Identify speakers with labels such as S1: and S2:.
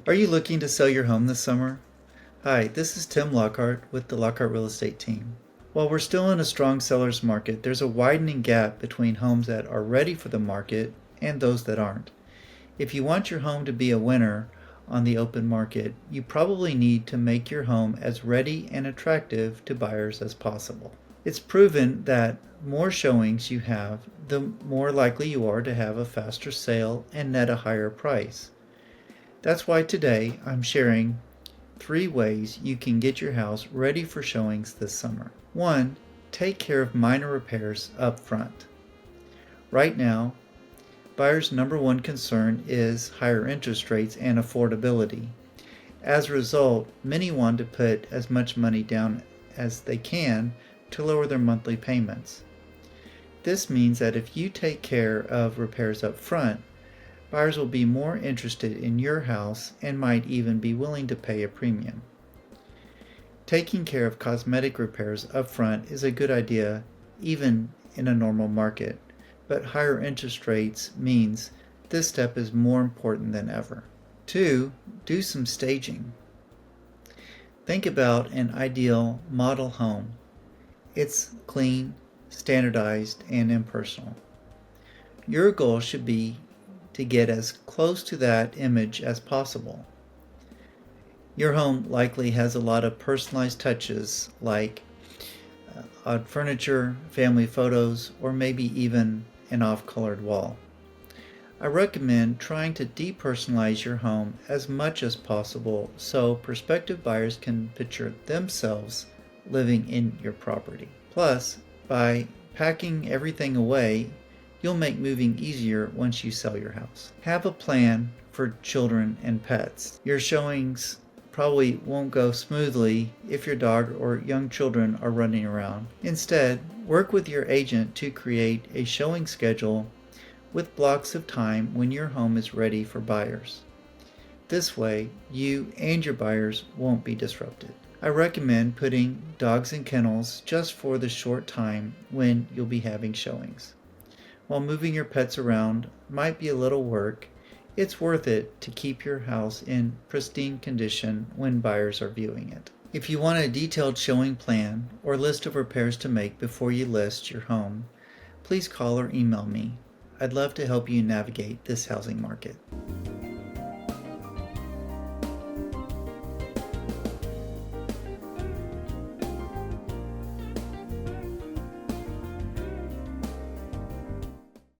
S1: Are you looking to sell your home this summer? Hi, this is Tim Lockhart with the Lockhart Real Estate Team. While we're still in a strong seller's market, there's a widening gap between homes that are ready for the market and those that aren't. If you want your home to be a winner on the open market, you probably need to make your home as ready and attractive to buyers as possible. It's proven that more showings you have, the more likely you are to have a faster sale and net a higher price. That's why today I'm sharing 3 ways you can get your house ready for showings this summer. 1. Take care of minor repairs up front. Right now, buyers' number one concern is higher interest rates and affordability. As a result, many want to put as much money down as they can to lower their monthly payments. This means that if you take care of repairs up front, buyers will be more interested in your house and might even be willing to pay a premium. Taking care of cosmetic repairs up front is a good idea even in a normal market, but higher interest rates means this step is more important than ever. 2. Do some staging. Think about an ideal model home. It's clean, standardized, and impersonal. Your goal should be to get as close to that image as possible. Your home likely has a lot of personalized touches like odd furniture, family photos, or maybe even an off-colored wall. I recommend trying to depersonalize your home as much as possible so prospective buyers can picture themselves living in your property. Plus, by packing everything away, you'll make moving easier once you sell your house. Have a plan for children and pets. Your showings probably won't go smoothly if your dog or young children are running around. Instead, work with your agent to create a showing schedule with blocks of time when your home is ready for buyers. This way, you and your buyers won't be disrupted. I recommend putting dogs in kennels just for the short time when you'll be having showings. While moving your pets around might be a little work, it's worth it to keep your house in pristine condition when buyers are viewing it. If you want a detailed showing plan or list of repairs to make before you list your home, please call or email me. I'd love to help you navigate this housing market.